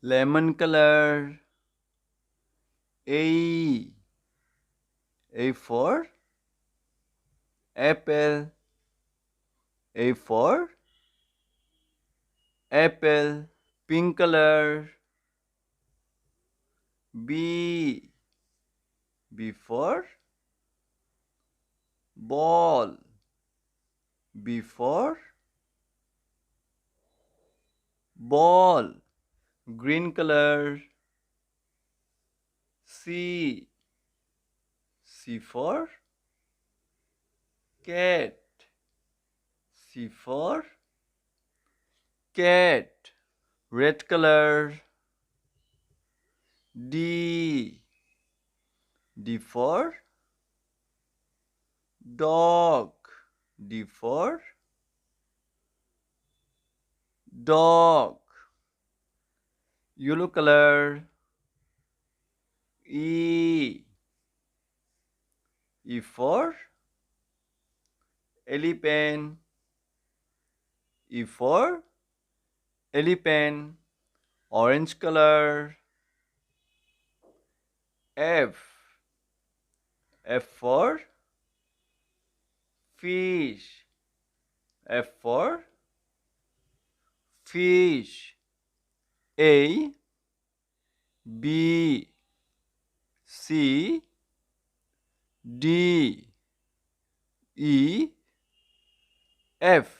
lemon color. A. A for apple. A for apple. Pink color. B. B for ball. B for ball. Green color. C. C for cat. C for cat. Red color. D. D for dog. D for dog. Yellow color. E. E for elephant. E for elephant. Orange color. F. F for fish. F for fish. A. B. C. D. E. F.